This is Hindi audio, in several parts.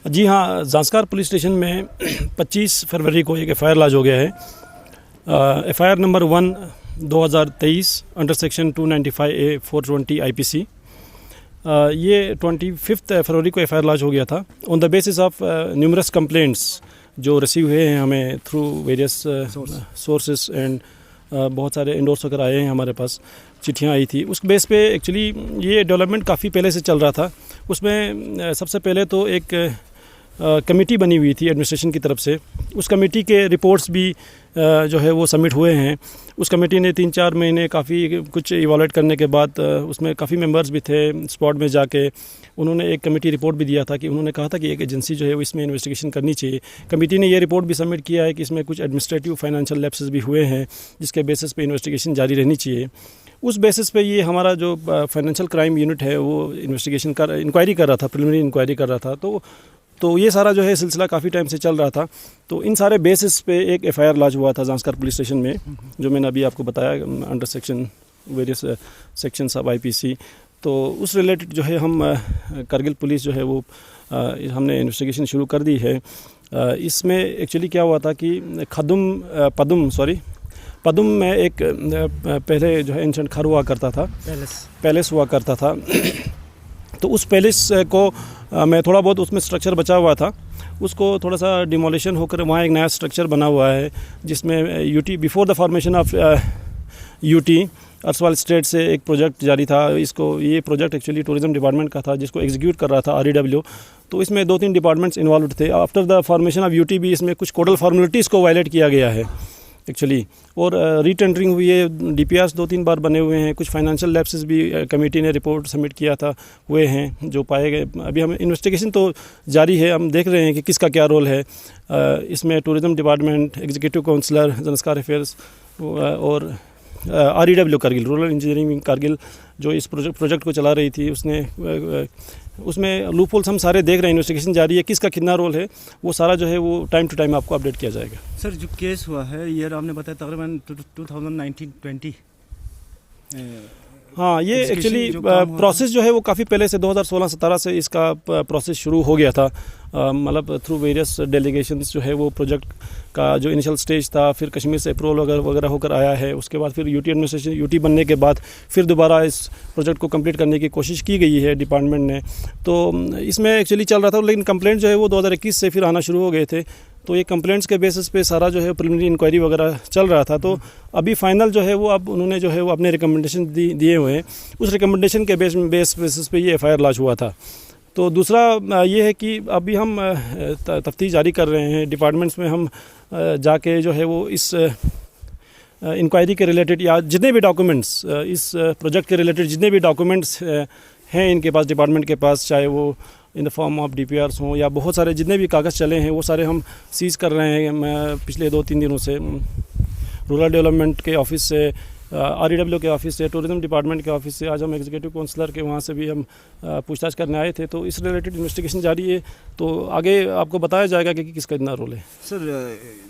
जी हाँ, ज़ांस्कार पुलिस स्टेशन में 25 फरवरी को एक एफ़आईआर लॉन्च हो गया है। FIR number 1 2023 under section 295A 420 IPC। ये 25 फरवरी को एफ़आईआर लॉन्च हो गया था on the basis of numerous complaints जो रिसीव हुए हैं हमें थ्रू वेरियस सोर्सेस एंड बहुत सारे इंडोर्स वगैरह आए हैं हमारे पास, चिट्ठियाँ आई थी। उस बेस पे एक्चुअली ये डेवलपमेंट काफ़ी पहले से चल रहा था। उसमें सबसे पहले तो एक कमेटी बनी हुई थी एडमिनिस्ट्रेशन की तरफ से। उस कमेटी के रिपोर्ट्स भी जो है वो सबमिट हुए हैं। उस कमेटी ने 3-4 महीने काफ़ी कुछ इवॉल्यूट करने के बाद उसमें काफ़ी मेंबर्स भी थे स्पॉट में जाके। उन्होंने एक कमेटी रिपोर्ट भी दिया था कि उन्होंने कहा था कि एक एजेंसी जो है वो इसमें इन्वेस्टिगेशन करनी चाहिए। कमेटी ने ये रिपोर्ट भी सबमिट किया है कि इसमें कुछ एडमिनिस्ट्रेटिव फाइनेंशियल लैप्सेस भी हुए हैं जिसके बेसिस पे इन्वेस्टिगेशन जारी रहनी चाहिए। उस बेसिस पे ये हमारा जो फाइनेंशियल क्राइम यूनिट है वो इंक्वायरी कर रहा था, प्रिलिमिनरी इंक्वायरी कर रहा था। तो ये सारा जो है सिलसिला काफ़ी टाइम से चल रहा था। तो इन सारे बेसिस पे एक एफ़आईआर लॉन्च हुआ था ज़ांस्कार पुलिस स्टेशन में, जो मैंने अभी आपको बताया under section various sections of IPC। तो उस रिलेटेड जो है हम करगिल पुलिस जो है वो हमने इन्वेस्टिगेशन शुरू कर दी है। इसमें एक्चुअली क्या हुआ था कि पदुम में एक पहले जो है एंशंट घर हुआ करता था, पैलेस हुआ करता था। तो उस पैलेस को मैं थोड़ा बहुत उसमें स्ट्रक्चर बचा हुआ था, उसको थोड़ा सा डिमोलिशन होकर वहाँ एक नया स्ट्रक्चर बना हुआ है जिसमें UT before the formation of UT अर्सवाल स्टेट से एक प्रोजेक्ट जारी था। ये प्रोजेक्ट एक्चुअली टूरिज्म डिपार्टमेंट का था जिसको एग्जीक्यूट कर रहा था REW। तो इसमें 2-3 डिपार्टमेंट्स इन्वॉल्व थे। After the formation of UT भी इसमें कुछ कोडल फॉर्मेलिटीज़ को वायलेट किया गया है एक्चुअली, और रीटेंडरिंग हुई है। DPRs 2-3 बार बने हुए हैं। कुछ फाइनेंशियल लैप्सेस भी कमेटी ने रिपोर्ट सबमिट किया था हुए हैं जो पाए गए। अभी हम इन्वेस्टिगेशन तो जारी है, हम देख रहे हैं कि किसका क्या रोल है इसमें। Tourism department, executive councillor, Zanskar affairs और REW Kargil, rural engineering Kargil जो इस प्रोजेक्ट को चला रही थी, उसमें लूपहोल्स हम सारे देख रहे हैं। इन्वेस्टिगेशन जारी है, किसका कितना रोल है वो सारा जो है वो टाइम टू टाइम आपको अपडेट किया जाएगा। सर जो केस हुआ है ये आपने बताया तकरीबन 2019-20। हाँ, ये एक्चुअली प्रोसेस जो है वो काफ़ी पहले से 2016-17 से इसका प्रोसेस शुरू हो गया था। मतलब थ्रू वेरियस डेलीगेशंस जो है वो प्रोजेक्ट का जो इनिशियल स्टेज था, फिर कश्मीर से अप्रूवल वगैरह होकर आया है। उसके बाद फिर यूटी एडमिनिस्ट्रेशन, यूटी बनने के बाद फिर दोबारा इस प्रोजेक्ट को कंप्लीट करने की कोशिश की गई है डिपार्टमेंट ने। तो इसमें एक्चुअली चल रहा था, लेकिन कंप्लेंट जो है वो 2021 से फिर आना शुरू हो गए थे। तो ये कंप्लेंट्स के बेसिस पे सारा जो है प्रिलिमिनरी इंक्वायरी वगैरह चल रहा था। तो अभी फाइनल जो है वो अब उन्होंने जो है वो अपने रिकमेंडेशन दिए हुए हैं। उस रिकमेंडेशन के बेसिस पे ये एफ़आईआर लॉन्च हुआ था। तो दूसरा ये है कि अभी हम तफ्तीश जारी कर रहे हैं डिपार्टमेंट्स में। हम जाके जो है वो इस इंक्वायरी के रिलेटेड या जितने भी डॉक्यूमेंट्स इस प्रोजेक्ट के रिलेटेड जितने भी डॉक्यूमेंट्स हैं इनके पास, डिपार्टमेंट के पास, चाहे वो in the form of DPRs हों या बहुत सारे जितने भी कागज़ चले हैं वो सारे हम सीज़ कर रहे हैं। मैं पिछले 2-3 दिनों से रूरल डेवलपमेंट के ऑफिस से, REW के ऑफिस से, टूरिज्म डिपार्टमेंट के ऑफिस से, आज हम एग्जीक्यूटिव काउंसलर के वहाँ से भी हम पूछताछ करने आए थे। तो इस रिलेटेड इन्वेस्टिगेशन जारी है। तो आगे आपको बताया जाएगा कि किसका इतना रोल है। सर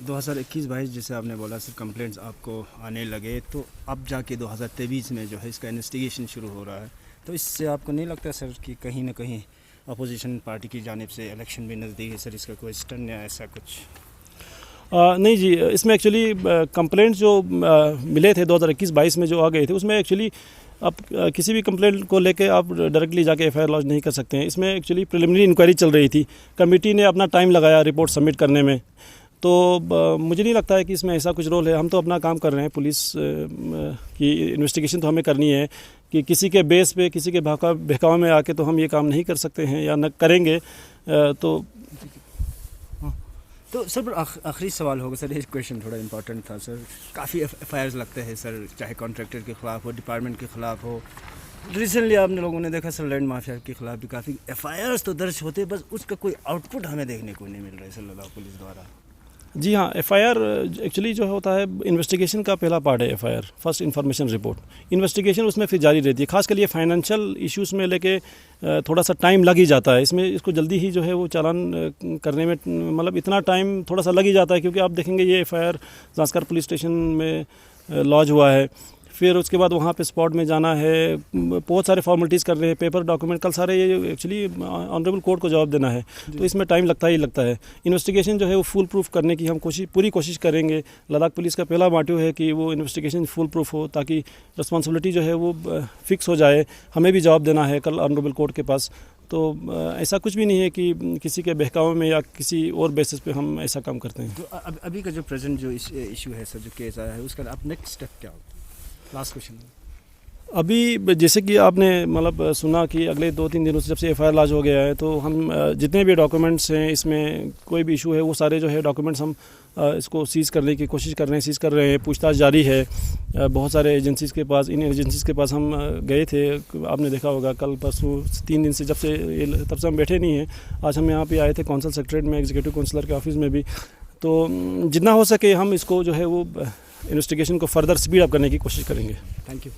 2021-22 जैसे आपने बोला सर कंप्लेंट्स आपको आने लगे, तो अब जाके 2023 में जो है इसका इन्वेस्टिगेशन शुरू हो रहा है। तो इससे आपको नहीं लगता सर कि कहीं ना कहीं अपोजिशन पार्टी की जानिब से इलेक्शन भी नज़दीक है सर, इसका कोई स्टर्न या ऐसा कुछ? नहीं जी, इसमें एक्चुअली कंप्लेंट्स जो मिले थे 2021-22 में जो आ गए थे, उसमें एक्चुअली आप किसी भी कंप्लेंट को लेके आप डायरेक्टली जाके एफ़आईआर लॉन्च नहीं कर सकते हैं। इसमें एक्चुअली प्रिलिमिनरी इंक्वायरी चल रही थी, कमेटी ने अपना टाइम लगाया रिपोर्ट सबमिट करने में। तो मुझे नहीं लगता है कि इसमें ऐसा कुछ रोल है। हम तो अपना काम कर रहे हैं, पुलिस की इन्वेस्टिगेशन तो हमें करनी है कि किसी के बेस पे, किसी के बहकावे में आके तो हम ये काम नहीं कर सकते हैं या न करेंगे। तो सर आखिरी सवाल होगा सर, एक क्वेश्चन थोड़ा इंपॉर्टेंट था सर। काफ़ी एफ़आईआर्स लगते हैं सर, चाहे कॉन्ट्रैक्टर के ख़िलाफ़ हो, डिपार्टमेंट के ख़िलाफ़ हो। रिसेंटली आपने लोगों ने देखा सर लैंड माफिया के ख़िलाफ़ भी काफ़ी एफ़आईआर्स तो दर्ज होते, बस उसका कोई आउटपुट हमें देखने को नहीं मिल रहा है सर लद्दाख पुलिस द्वारा। जी हाँ, एफ़आईआर एक्चुअली जो होता है इन्वेस्टिगेशन का पहला पार्ट है FIR, first information report. Investigation उसमें फिर जारी रहती है। खासकर ये फाइनेंशियल इश्यूज़ में लेके थोड़ा सा टाइम लग ही जाता है। इसको जल्दी ही जो है वो चालान करने में मतलब इतना टाइम थोड़ा सा लग ही जाता है, क्योंकि आप देखेंगे ये एफ़आईआर ज़ांस्कार पुलिस स्टेशन में लॉन्च हुआ है। फिर उसके बाद वहाँ पे स्पॉट में जाना है, बहुत सारे फॉर्मेलिटीज़ कर रहे हैं, पेपर डॉक्यूमेंट, कल सारे ये एक्चुअली ऑनरेबल कोर्ट को जवाब देना है, तो इसमें टाइम लगता ही लगता है। इन्वेस्टिगेशन जो है वो फुल प्रूफ करने की हम पूरी कोशिश करेंगे। लद्दाख पुलिस का पहला मोटिव है कि वो इन्वेस्टिगेशन फुल प्रूफ हो, ताकि रिस्पॉन्सिबिलिटी जो है वो फिक्स हो जाए। हमें भी जवाब देना है कल ऑनरेबल कोर्ट के पास, तो ऐसा कुछ भी नहीं है कि किसी के बहकावे में या किसी और बेसिस पे हम ऐसा काम करते हैं। तो अभी का जो प्रेजेंट जो इशू है सर, जो केस आया है, उसका अब नेक्स्ट स्टेप क्या होगा? Last question. अभी जैसे कि आपने मतलब सुना कि अगले 2-3 दिनों से जब से एफआईआर लॉन्च हो गया है, तो हम जितने भी डॉक्यूमेंट्स हैं, इसमें कोई भी इशू है, वो सारे जो है डॉक्यूमेंट्स हम इसको सीज़ करने की कोशिश कर रहे हैं। पूछताछ जारी है बहुत सारे एजेंसीज़ के पास। इन एजेंसीज़ के पास हम गए थे, आपने देखा होगा कल परसों 3 दिन से, तब से हम बैठे नहीं हैं। आज हम यहाँ पे आए थे कौंसल सेक्रेटरीट में, एग्जीक्यूटिव काउंसलर के ऑफिस में भी। तो जितना हो सके हम इसको जो है वो इन्वेस्टिगेशन को फर्दर स्पीड अप करने की कोशिश करेंगे। Thank you.